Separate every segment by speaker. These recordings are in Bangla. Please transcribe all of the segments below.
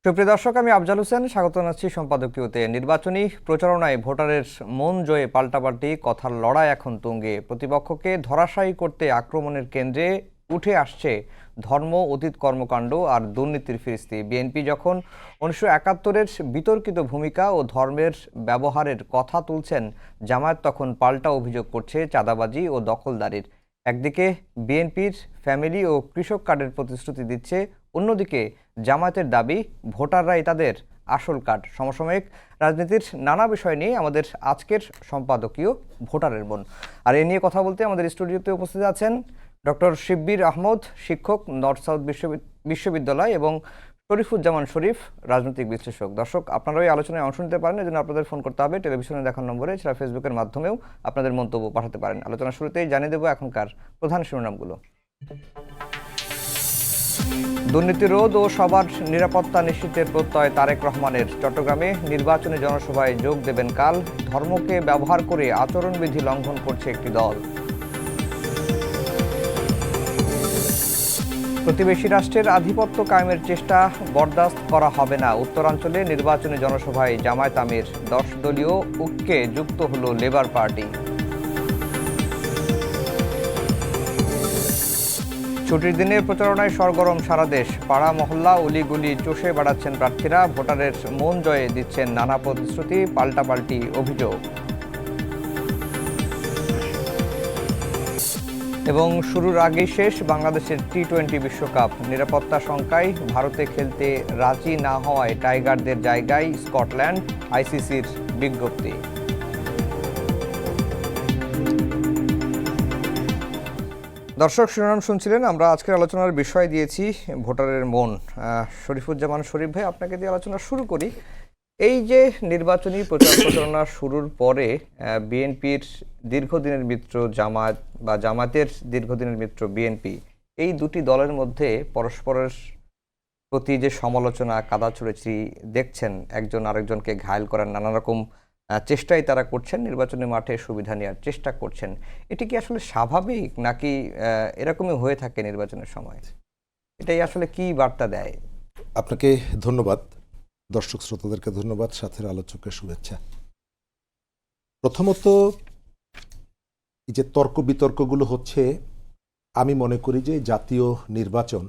Speaker 1: সুপ্রিয় দর্শক, আমি আফজাল হোসেন স্বাগত জানাচ্ছি সম্পাদকীয়তে। নির্বাচনী প্রচারণায় ভোটারের মন জয়ে পাল্টাপাল্টি কথার লড়াই এখন তুঙ্গে। প্রতিপক্ষকে ধরাশায়ী করতে আক্রমণের কেন্দ্রে উঠে আসছে ধর্ম, অতীত কর্মকাণ্ড আর দুর্নীতির ফিরিস্তি। বিএনপি যখন 1971-এর বিতর্কিত ভূমিকা ও ধর্মের ব্যবহারের কথা তুলছেন, জামায়াত তখন পাল্টা অভিযোগ করছে চাঁদাবাজি ও দখলদারির। একদিকে বিএনপির ফ্যামিলি ও কৃষক কার্ডের প্রতিশ্রুতি দিচ্ছে, অন্যদিকে জামায়াতের দাবি ভোটাররাই তাদের আসল কার্ড। সমসাময়িক রাজনীতির নানা বিষয় নিয়ে আমাদের আজকের সম্পাদকীয় ভোটারের মন। আর এ নিয়ে কথা বলতে আমাদের স্টুডিওতে উপস্থিত আছেন ডক্টর শিব্বির আহমদ, শিক্ষক, নর্থ সাউথ বিশ্ববিদ্যালয়, এবং শরীফুজ্জামান শরীফ, রাজনৈতিক বিশ্লেষক। দর্শক, আপনারা এই আলোচনায় অংশ নিতে পারেন, এজন্য আপনাদের ফোন করতে হবে টেলিভিশনে দেখার নম্বরে, এছাড়া ফেসবুকের মাধ্যমেও আপনাদের মন্তব্য পাঠাতে পারেন। আলোচনার শুরুতেই জানিয়ে দেব এখনকার প্রধান শিরোনামগুলো। দুর্নীতি রোধ ও সবার নিরাপত্তা নিশ্চিতের প্রত্যয় তারেক রহমানের। চট্টগ্রামে নির্বাচনী জনসভায় যোগ দেবেন কাল। ধর্মকে ব্যবহার করে আচরণবিধি লঙ্ঘন করছে একটি দল। প্রতিবেশী রাষ্ট্রের আধিপত্য কায়েমের চেষ্টা বরদাস্ত করা হবে না। উত্তরাঞ্চলে নির্বাচনী জনসভায় জামায়াত আমির। 10 দলীয় ঐক্যে যুক্ত হলো লেবার পার্টি। ছুটির দিনে প্রচারণায় সরগরম সারা দেশ। পাড়া মহল্লা অলিগলি চষে বেড়াচ্ছেন প্রার্থীরা। ভোটারের মন জয়ে দিচ্ছেন নানা প্রতিশ্রুতি, পাল্টাপাল্টি অভিযোগ। এবং শুরুর আগেই শেষ বাংলাদেশের টি-20 বিশ্বকাপ। নিরাপত্তা শঙ্কায় ভারতে খেলতে রাজি না হওয়ায় টাইগারদের জায়গায় স্কটল্যান্ড, আইসিসির বিজ্ঞপ্তি। দর্শক, শিরোনাম শুনছিলেন। আমরা আজকের আলোচনার বিষয় দিয়েছি ভোটারের মন। শরীফুজ্জামান শরীফ ভাই, আপনাকে দিয়ে আলোচনা শুরু করি। এই যে নির্বাচনী প্রচারণা শুরুর পরে বিএনপির দীর্ঘদিনের মিত্র জামায়াত বা জামায়াতের দীর্ঘদিনের মিত্র বিএনপি, এই দুটি দলের মধ্যে পরস্পরের প্রতি যে সমালোচনা, কাদাছুড়েছি দেখছেন, একজন আরেকজনকে ঘায়েল করার নানা রকম চেষ্টাই তারা করছেন, নির্বাচনী মাঠে সুবিধা নেওয়ার চেষ্টা করছেন। এটি কি আসলে স্বাভাবিক, নাকি এরকমই হয়ে থাকে নির্বাচনের সময়? এটাই আসলে কি বার্তা দেয়?
Speaker 2: আপনাকে ধন্যবাদ, দর্শক শ্রোতাদেরকে ধন্যবাদ, সাথে আলোচকের শুভেচ্ছা। প্রথমত, এই যে তর্ক বিতর্কগুলো হচ্ছে, আমি মনে করি যে জাতীয় নির্বাচন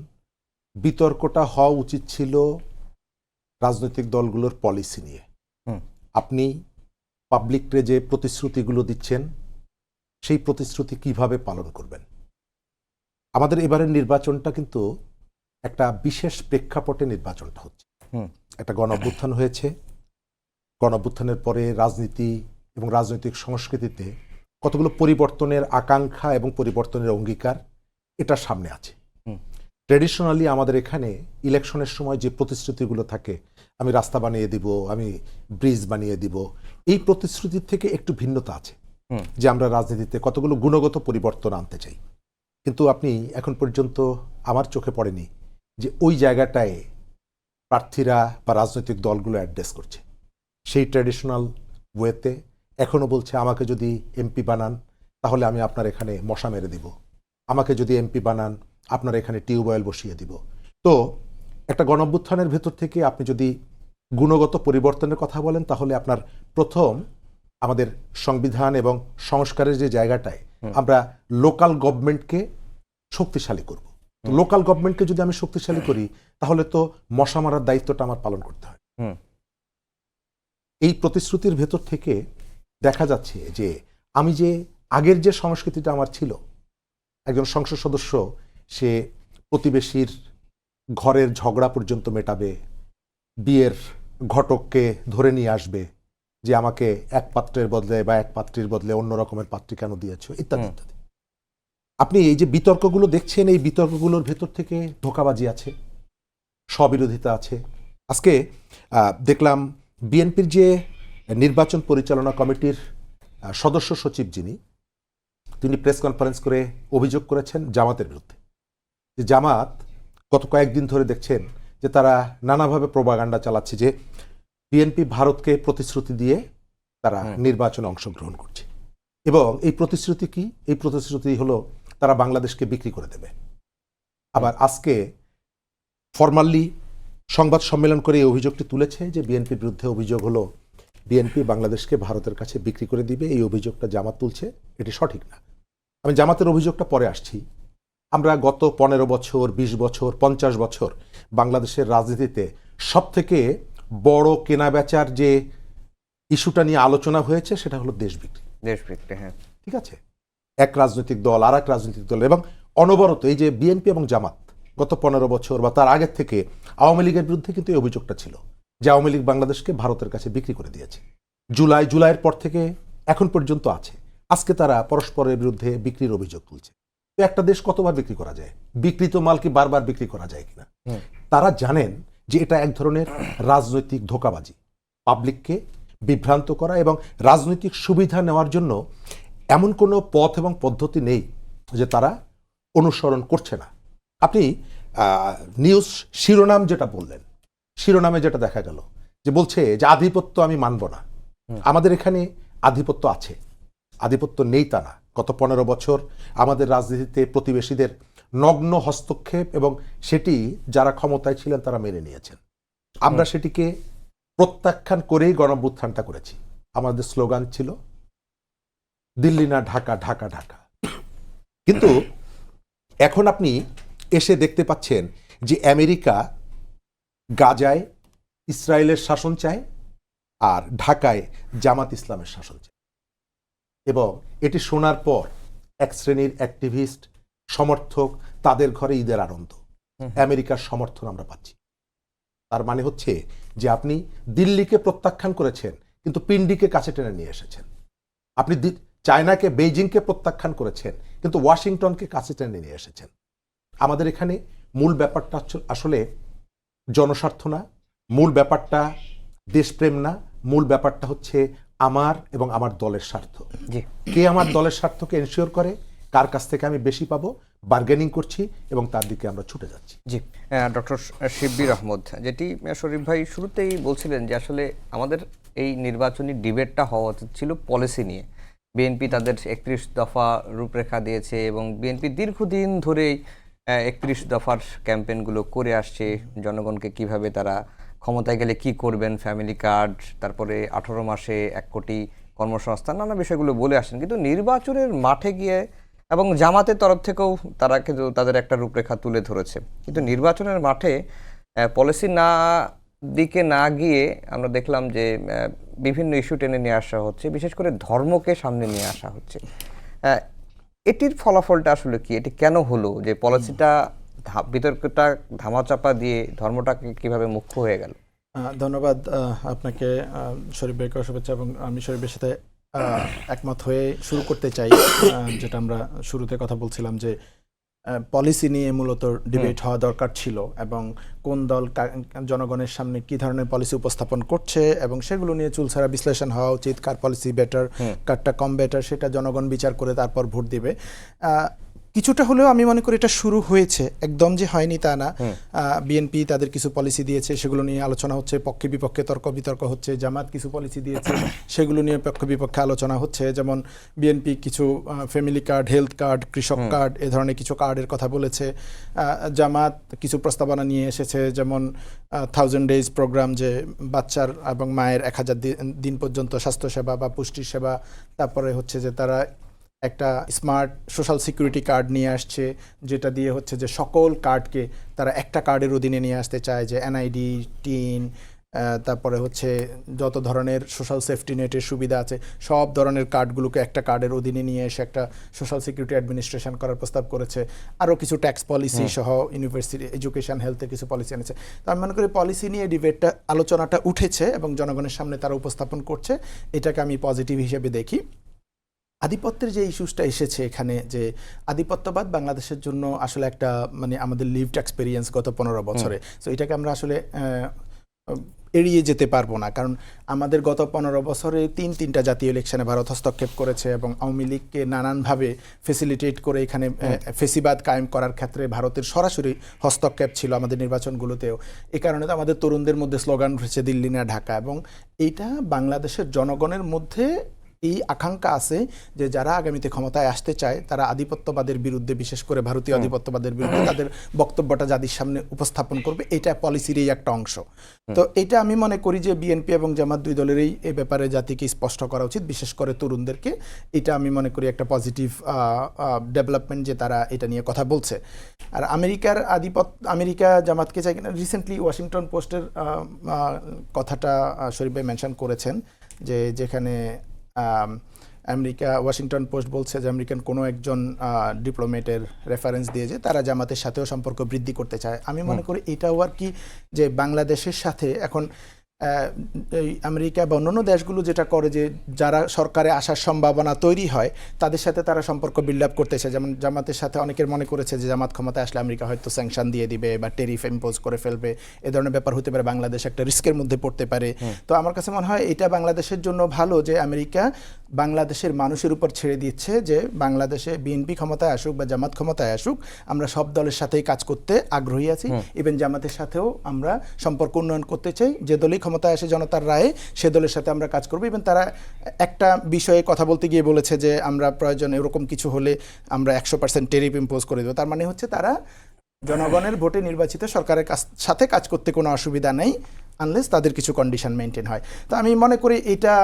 Speaker 2: বিতর্কটা হওয়া উচিত ছিল রাজনৈতিক দলগুলোর পলিসি নিয়ে। আপনি পাবলিকরে যে প্রতিশ্রুতিগুলো দিচ্ছেন, সেই প্রতিশ্রুতি কিভাবে পালন করবেন। আমাদের এবারের নির্বাচনটা কিন্তু একটা বিশেষ প্রেক্ষাপটে নির্বাচনটা হচ্ছে। একটা গণঅভ্যুত্থান হয়েছে। গণঅভ্যুত্থানের পরে রাজনীতি এবং রাজনৈতিক সংস্কৃতিতে কতগুলো পরিবর্তনের আকাঙ্ক্ষা এবং পরিবর্তনের অঙ্গীকার এটা সামনে আছে। ট্রেডিশনালি আমাদের এখানে ইলেকশনের সময় যে প্রতিশ্রুতিগুলো থাকে, আমি রাস্তা বানিয়ে দিব, আমি ব্রিজ বানিয়ে দিব, এই প্রতিশ্রুতির থেকে একটু ভিন্নতা আছে, যে আমরা রাজনীতিতে কতগুলো গুণগত পরিবর্তন আনতে চাই। কিন্তু আপনি এখন পর্যন্ত আমার চোখে পড়েনি যে ওই জায়গাটায় প্রার্থীরা বা রাজনৈতিক দলগুলো অ্যাড্রেস করছে। সেই ট্র্যাডিশনাল ওয়েতে এখনও বলছে, আমাকে যদি এমপি বানান তাহলে আমি আপনার এখানে মশা মেরে দিব, আমাকে যদি এমপি বানান আপনার এখানে টিউবওয়েল বসিয়ে দিব। তো একটা গণঅভ্যুত্থানের ভেতর থেকে আপনি যদি গুণগত পরিবর্তনের কথা বলেন, তাহলে আপনার প্রথম আমাদের সংবিধান এবং সংস্কারের যে জায়গাটায় আমরা লোকাল গভর্নমেন্টকে শক্তিশালী করব। তো লোকাল গভর্নমেন্টকে যদি আমি শক্তিশালী করি, তাহলে তো মশা মারার দায়িত্বটা আমার পালন করতে হয়। এই প্রতিশ্রুতির ভেতর থেকে দেখা যাচ্ছে যে আমি যে আগের যে সংস্কৃতিটা আমার ছিল, একজন সংসদ সদস্য সে প্রতিবেশীর ঘরের ঝগড়া পর্যন্ত মেটাবে, বিয়ের ঘটককে ধরে নিয়ে আসবে যে আমাকে এক পাত্রের বদলে বা এক পাত্রীর বদলে অন্য রকমের পাত্রী কেন দিয়েছ, ইত্যাদি ইত্যাদি। আপনি এই যে বিতর্কগুলো দেখছেন, এই বিতর্কগুলোর ভেতর থেকে ধোঁকাবাজি আছে, স্ববিরোধিতা আছে। আজকে দেখলাম বিএনপির যে নির্বাচন পরিচালনা কমিটির সদস্য সচিব তিনি প্রেস কনফারেন্স করে অভিযোগ করেছেন জামাতের বিরুদ্ধে, যে জামাত গত কয়েকদিন ধরে দেখছেন যে তারা নানাভাবে প্রোপাগান্ডা চালাচ্ছে যে বিএনপি ভারতকে প্রতিশ্রুতি দিয়ে তারা নির্বাচনে অংশগ্রহণ করছে। এবং এই প্রতিশ্রুতি কি? এই প্রতিশ্রুতি হলো তারা বাংলাদেশকে বিক্রি করে দেবে। আবার আজকে ফরমালি সংবাদ সম্মেলন করে এই অভিযোগটি তুলেছে যে বিএনপির বিরুদ্ধে অভিযোগ হলো বিএনপি বাংলাদেশকে ভারতের কাছে বিক্রি করে দিবে। এই অভিযোগটা জামাত তুলছে, এটি সঠিক না। আমি জামাতের অভিযোগটা পরে আসছি। আমরা গত 15 বছর, 20 বছর, 50 বছর বাংলাদেশের রাজনীতিতে সবথেকে বড় কেনাবেচার যে ইস্যুটা নিয়ে আলোচনা হয়েছে সেটা হলো দেশ বিক্রি।
Speaker 1: দেশ বিক্রি, হ্যাঁ,
Speaker 2: ঠিক আছে, এক রাজনৈতিক দল আর এক রাজনৈতিক দল, এবং অনবরত এই যে বিএনপি এবং জামাত গত 15 বছর বা তার আগের থেকে আওয়ামী লীগের বিরুদ্ধে কিন্তু এই অভিযোগটা ছিল যে আওয়ামী লীগ বাংলাদেশকে ভারতের কাছে বিক্রি করে দিয়েছে। জুলাইয়ের পর থেকে এখন পর্যন্ত আছে। আজকে তারা পরস্পরের বিরুদ্ধে বিক্রির অভিযোগ তুলছে। তো একটা দেশ কতবার বিক্রি করা যায়? বিক্রিত মাল কি বারবার বিক্রি করা যায় কিনা? তারা জানেন যে এটা এক ধরনের রাজনৈতিক ধোঁকাবাজি, পাবলিককে বিভ্রান্ত করা এবং রাজনৈতিক সুবিধা নেওয়ার জন্য এমন কোনো পথ এবং পদ্ধতি নেই যে তারা অনুসরণ করছে না। আপনি নিউজ শিরোনাম যেটা বললেন, শিরোনামে যেটা দেখা গেল যে বলছে যে আধিপত্য আমি মানব না। আমাদের এখানে আধিপত্য আছে, আধিপত্য নেই তা না। গত 15 বছর আমাদের রাজনীতিতে প্রতিবেশীদের নগ্ন হস্তক্ষেপ এবং সেটি যারা ক্ষমতায় ছিলেন তারা মেনে নিয়েছেন। আমরা সেটিকে প্রত্যাখ্যান করেই গণঅভ্যুত্থানটা করেছি। আমাদের স্লোগান ছিল দিল্লি না ঢাকা, ঢাকা ঢাকা। কিন্তু এখন আপনি এসে দেখতে পাচ্ছেন যে আমেরিকা গাজায় ইসরায়েলের শাসন চায় আর ঢাকায় জামাত ইসলামের শাসন চায়, এবং এটি শোনার পর এক শ্রেণীর অ্যাক্টিভিস্ট সমর্থক তাদের ঘরে ঈদের আনন্দ, আমেরিকার সমর্থন আমরা পাচ্ছি। তার মানে হচ্ছে যে আপনি দিল্লিকে প্রত্যাখ্যান করেছেন কিন্তু পিন্ডিকে কাছে টেনে নিয়ে এসেছেন। আপনি চায়নাকে, বেইজিংকে প্রত্যাখ্যান করেছেন কিন্তু ওয়াশিংটনকে কাছে টেনে নিয়ে এসেছেন। আমাদের এখানে মূল ব্যাপারটা আসলে জনস্বার্থ না, মূল ব্যাপারটা দেশপ্রেম না, মূল ব্যাপারটা হচ্ছে আমার এবং আমার দলের স্বার্থ। কে আমার দলের স্বার্থকে এনশিওর করে, কার কাছ থেকে আমি বেশি পাবো, বার্গেনিং করছি এবং তার দিকে আমরা ছুটে যাচ্ছি।
Speaker 1: জি, ডক্টর শিব্বির আহমদ, যেটি শরীফ ভাই শুরুতেই বলছিলেন যে আসলে আমাদের এই নির্বাচনী ডিবেটটা হওয়া উচিত ছিল পলিসি নিয়ে। বিএনপি তাদের 31 দফা রূপরেখা দিয়েছে এবং বিএনপি দীর্ঘদিন ধরেই 31 দফার ক্যাম্পেইনগুলো করে আসছে। জনগণকে কিভাবে তারা ক্ষমতায় গেলে কি করবেন, ফ্যামিলি কার্ড, তারপরে 18 মাসে 1 কোটি কর্মসংস্থান, নানা বিষয়গুলো বলে আসেন। কিন্তু নির্বাচনের মাঠে গিয়ে এবং জামাতের তরফ থেকেও তারা কিন্তু তাদের একটা রূপরেখা তুলে ধরেছে, কিন্তু নির্বাচনের মাঠে পলিসি দিকে না গিয়ে আমরা দেখলাম যে বিভিন্ন ইস্যু টেনে নিয়ে আসা হচ্ছে, বিশেষ করে ধর্মকে সামনে নিয়ে আসা হচ্ছে। এটির ফলাফলটা আসলে কি? এটি কেন হলো যে পলিসিটা বিতর্কটা ধামাচাপা দিয়ে ধর্মটাকে কিভাবে মুখ্য হয়ে গেল?
Speaker 3: ধন্যবাদ আপনাকে, শরীফ ভাইকে শুভেচ্ছা। এবং আমি শরীফের সাথে একমত হয়ে শুরু করতে চাই যেটা আমরা শুরুতে কথা বলছিলাম যে পলিসি নিয়ে মূলত ডিবেট হওয়া দরকার ছিল এবং কোন দল জনগণের সামনে কি ধরনের পলিসি উপস্থাপন করছে এবং সেগুলো নিয়ে চুলছাড়া বিশ্লেষণ হওয়া উচিত। কার পলিসি বেটার, কারটা কম বেটার, সেটা জনগণ বিচার করে তারপর ভোট দিবে। কিছুটা হলেও আমি মনে করি এটা শুরু হয়েছে, একদম যে হয়নি তা না। বিএনপি তাদের কিছু পলিসি দিয়েছে, সেগুলো নিয়ে আলোচনা হচ্ছে, পক্ষে বিপক্ষে তর্ক বিতর্ক হচ্ছে। জামাত কিছু পলিসি দিয়েছে, সেগুলো নিয়ে পক্ষে বিপক্ষে আলোচনা হচ্ছে। যেমন বিএনপি কিছু ফ্যামিলি কার্ড, হেলথ কার্ড, কৃষক কার্ড, এ ধরনের কিছু কার্ডের কথা বলেছে। জামাত কিছু প্রস্তাবনা নিয়ে এসেছে, যেমন 1000 ডেজ প্রোগ্রাম, যে বাচ্চার এবং মায়ের 1000 দিন পর্যন্ত স্বাস্থ্যসেবা বা পুষ্টি সেবা। তারপরে হচ্ছে যে তারা একটা স্মার্ট সোশ্যাল সিকিউরিটি কার্ড নিয়ে আসছে, যেটা দিয়ে হচ্ছে যে সকল কার্ডকে তারা একটা কার্ডের অধীনে নিয়ে আসতে চায়, যে এনআইডি, টিন, তারপরে হচ্ছে যত ধরনের সোশ্যাল সেফটি নেটের সুবিধা আছে সব ধরনের কার্ডগুলোকে একটা কার্ডের অধীনে নিয়ে এসে একটা সোশ্যাল সিকিউরিটি অ্যাডমিনিস্ট্রেশন করার প্রস্তাব করেছে। আরও কিছু ট্যাক্স পলিসি সহ ইউনিভার্সিটি, এডুকেশন, হেলথের কিছু পলিসি এনেছে। তো আমি মনে করি পলিসি নিয়ে ডিবেটটা, আলোচনাটা উঠেছে এবং জনগণের সামনে তারা উপস্থাপন করছে, এটাকে আমি পজিটিভ হিসেবে দেখি। আধিপত্যের যে ইস্যুসটা এসেছে এখানে, যে আধিপত্যবাদ বাংলাদেশের জন্য আসলে একটা মানে আমাদের লিভড এক্সপেরিয়েন্স গত 15 বছরে। সো এটাকে আমরা আসলে এড়িয়ে যেতে পারবো না, কারণ আমাদের গত 15 বছরে তিনটা জাতীয় ইলেকশনে ভারত হস্তক্ষেপ করেছে এবং আওয়ামী লীগকে নানানভাবে ফেসিলিটেট করে এখানে ফেসিবাদ কায়েম করার ক্ষেত্রে ভারতের সরাসরি হস্তক্ষেপ ছিল আমাদের নির্বাচনগুলোতেও। এই কারণে তো আমাদের তরুণদের মধ্যে স্লোগান উঠেছে দিল্লি না ঢাকা, এবং এইটা বাংলাদেশের জনগণের মধ্যে এই আকাঙ্ক্ষা আছে যে যারা আগামীতে ক্ষমতায় আসতে চায় তারা আধিপত্যবাদের বিরুদ্ধে, বিশেষ করে ভারতীয় আধিপত্যবাদের বিরুদ্ধে তাদের বক্তব্যটা জাতির সামনে উপস্থাপন করবে, এটা পলিসিরই একটা অংশ। তো এটা আমি মনে করি যে বিএনপি এবং জামাত দুই দলেরই এই ব্যাপারে জাতিকে স্পষ্ট করা উচিত, বিশেষ করে তরুণদেরকে। এটা আমি মনে করি একটা পজিটিভ ডেভেলপমেন্ট যে তারা এটা নিয়ে কথা বলছে। আর আমেরিকা জামাতকে চাই কিনা, রিসেন্টলি ওয়াশিংটন পোস্টের কথাটা শরীফ ভাই মেনশন করেছেন যে যেখানে ওয়াশিংটন পোস্ট বলছে যে আমেরিকান কোনো একজন ডিপ্লোমেটের রেফারেন্স দিয়ে যে তারা জামাতের সাথেও সম্পর্ক বৃদ্ধি করতে চায়। আমি মনে করি এটাও আর কি যে বাংলাদেশের সাথে এখন এই আমেরিকা বা অন্যান্য দেশগুলো যেটা করে যে যারা সরকারে আসার সম্ভাবনা তৈরি হয় তাদের সাথে তারা সম্পর্ক বিল্ড আপ করতে চায়। যেমন জামাতের সাথে অনেকের মনে করেছে যে জামাত ক্ষমতায় আসলে আমেরিকা হয়তো স্যাংশন দিয়ে দিবে বা টেরিফ ইম্পোজ করে ফেলবে, এ ধরনের ব্যাপার হতে পারে, বাংলাদেশ একটা রিস্কের মধ্যে পড়তে পারে। তো আমার কাছে মনে হয় এটা বাংলাদেশের জন্য ভালো যে আমেরিকা বাংলাদেশের মানুষের উপর ছেড়ে দিচ্ছে যে বাংলাদেশে বিএনপি ক্ষমতায় আসুক বা জামাত ক্ষমতায় আসুক, আমরা সব দলের সাথেই কাজ করতে আগ্রহী আছি। ইভেন জামাতের সাথেও আমরা সম্পর্ক উন্নয়ন করতে চাই। যে দলই ক্ষমতায় আসে জনতার রায়ে সে দলের সাথে আমরা কাজ করবো। ইভেন তারা একটা বিষয়ে কথা বলতে গিয়ে বলেছে যে আমরা প্রয়োজন এরকম কিছু হলে আমরা 100% টেরিফ ইম্পোজ করে দেবো। তার মানে হচ্ছে তারা জনগণের ভোটে নির্বাচিত সরকারের সাথে কাজ করতে কোনো অসুবিধা নেই, আনলেস তাদের কিছু কন্ডিশন মেনটেন হয়। তো আমি মনে করি এটা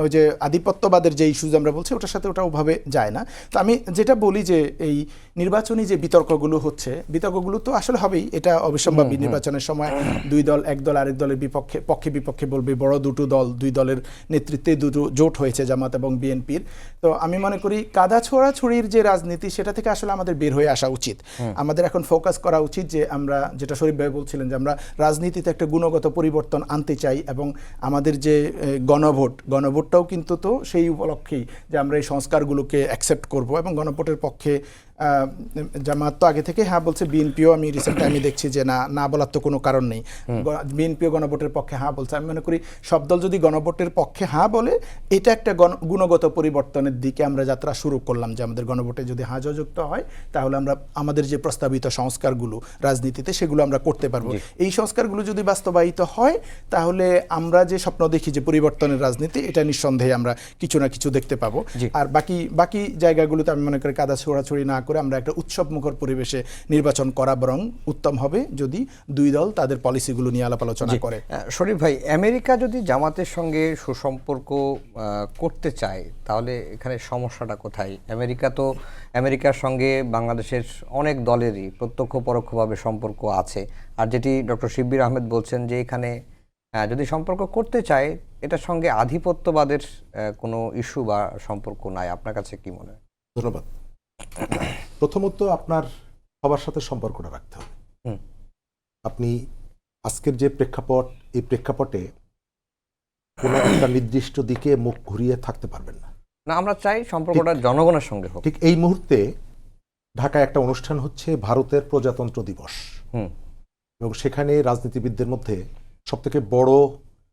Speaker 3: ওই যে আধিপত্যবাদের যে ইস্যুজ আমরা বলছি ওটার সাথে ওটা ওভাবে যায় না। তো আমি যেটা বলি যে এই নির্বাচনী যে বিতর্কগুলো হচ্ছে, বিতর্কগুলো তো আসলে হবেই, এটা অবিসম্ভাবী। নির্বাচনের সময় দুই দল, এক দল আরেক দলের পক্ষে বিপক্ষে বলবে। বড় দুটো দল, দুই দলের নেতৃত্বে দুটো জোট হয়েছে, জামাত এবং বিএনপির। তো আমি মনে করি কাদা ছোড়াছুড়ির যে রাজনীতি সেটা থেকে আসলে আমাদের বের হয়ে আসা উচিত। আমাদের এখন ফোকাস করা উচিত যে আমরা, যেটা শরীফ ভাই বলছিলেন, যে আমরা রাজনীতিতে একটা গুণগত পরিবর্তন আনতে চাই এবং আমাদের যে গণভোটটাও কিন্তু তো সেই উপলক্ষেই যে আমরা এই সংস্কারগুলোকে অ্যাকসেপ্ট করব এবং গণভোটের পক্ষে জামাত তো আগে থেকে হ্যাঁ বলছে, বিএনপিও আমি রিসেন্ট টাইমে দেখছি যে না বলার তো কোনো কারণ নেই, বিএনপিও গণভোটের পক্ষে হ্যাঁ বলছে। আমি মনে করি সব দল যদি গণভোটের পক্ষে হ্যাঁ বলে, এটা একটা গুণগত পরিবর্তনের দিকে আমরা যাত্রা শুরু করলাম, যে আমাদের গণভোটে যদি হ্যাঁ যুক্ত হয় তাহলে আমরা আমাদের যে প্রস্তাবিত সংস্কারগুলো রাজনীতিতে সেগুলো আমরা করতে পারবো। এই সংস্কারগুলো যদি বাস্তবায়িত হয় তাহলে আমরা যে স্বপ্ন দেখি যে পরিবর্তনের রাজনীতি, এটা নিঃসন্দেহে আমরা কিছু না কিছু দেখতে পাবো। আর বাকি জায়গাগুলোতে আমি মনে করি কাদা ছোড়াছড়ি না করে আমরা একটা উৎসব মুখর পরিবেশে নির্বাচন করা বরং উত্তম হবে যদি দুই দল তাদের পলিসিগুলো নিয়ে আলাপ আলোচনা করে।
Speaker 1: শরীফ ভাই, আমেরিকা যদি জামাতের সঙ্গে সুসম্পর্ক করতে চায় তাহলে এখানে সমস্যাটা কোথায়? আমেরিকার সঙ্গে বাংলাদেশের অনেক দলেরই প্রত্যক্ষ পরোক্ষভাবে সম্পর্ক আছে। আর যেটি ডক্টর শিব্বির আহমেদ বলছেন যে এখানে যদি সম্পর্ক করতে চায় এটার সঙ্গে আধিপত্যবাদের কোনো ইস্যু বা সম্পর্ক নাই। আপনার কাছে কি মনে হয়?
Speaker 2: ধন্যবাদ। প্রথমত আপনার সবার সাথে সম্পর্কটা রাখতে হবে। আপনি আজকের যে প্রেক্ষাপট, এই প্রেক্ষাপটে কোনো একটা নির্দিষ্ট দিকে মুখ ঘুরিয়ে থাকতে পারবেন না।
Speaker 1: আমরা চাই সম্পর্কটা জনগণের সঙ্গে হোক।
Speaker 2: ঠিক এই মুহূর্তে ঢাকায় একটা অনুষ্ঠান হচ্ছে ভারতের প্রজাতন্ত্র দিবস, এবং সেখানে রাজনীতিবিদদের মধ্যে সবথেকে বড়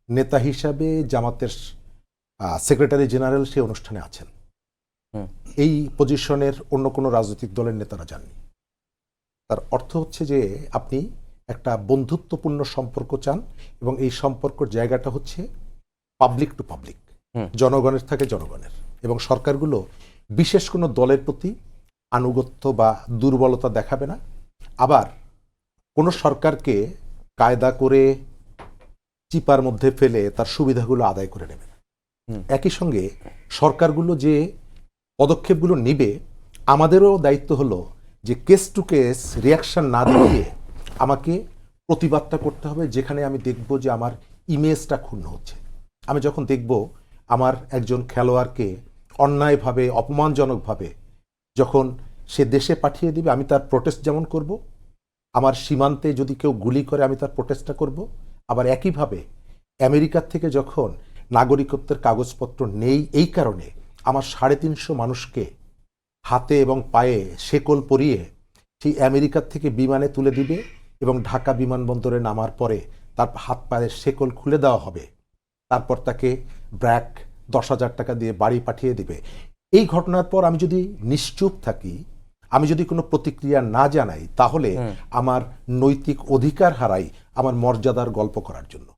Speaker 2: নেতা হিসাবে জামাতের সেক্রেটারি জেনারেল সেই অনুষ্ঠানে আছেন। এই পজিশনের অন্য কোনো রাজনৈতিক দলের নেতারা যাননি। তার অর্থ হচ্ছে যে আপনি একটা বন্ধুত্বপূর্ণ সম্পর্ক চান, এবং এই সম্পর্কের জায়গাটা হচ্ছে পাবলিক টু পাবলিক, জনগণের থেকে জনগণের, এবং সরকারগুলো বিশেষ কোনো দলের প্রতি আনুগত্য বা দুর্বলতা দেখাবে না। আবার কোনো সরকারকে কায়দা করে চিপার মধ্যে ফেলে তার সুবিধাগুলো আদায় করে নেবে না। একই সঙ্গে সরকারগুলো যে পদক্ষেপগুলো নিবে, আমাদেরও দায়িত্ব হলো যে কেস টু কেস রিয়াকশন না দিয়ে আমাকে প্রতিবাদটা করতে হবে, যেখানে আমি দেখব যে আমার ইমেজটা ক্ষুণ্ণ হচ্ছে। আমি যখন দেখব আমার একজন খেলোয়াড়কে অন্যায়ভাবে, অপমানজনকভাবে যখন সে দেশে পাঠিয়ে দিবে, আমি তার প্রোটেস্ট যেমন করব, আমার সীমান্তে যদি কেউ গুলি করে আমি তার প্রোটেস্টটা করব। আবার একইভাবে আমেরিকার থেকে যখন নাগরিকত্বের কাগজপত্র নেই এই কারণে আমার 350 মানুষকে হাতে এবং পায়ে শেকল পরিয়ে সেই আমেরিকার থেকে বিমানে তুলে দিবে, এবং ঢাকা বিমানবন্দরে নামার পরে তার হাত পায়ের শেকল খুলে দেওয়া হবে, তারপর তাকে ব্র্যাক 10,000 টাকা দিয়ে বাড়ি পাঠিয়ে দিবে। এই ঘটনার পর আমি যদি নিশ্চুপ থাকি, আমি যদি কোনো প্রতিক্রিয়া না জানাই, তাহলে আমার নৈতিক অধিকার হারাই আমার মর্যাদার গল্প করার জন্য।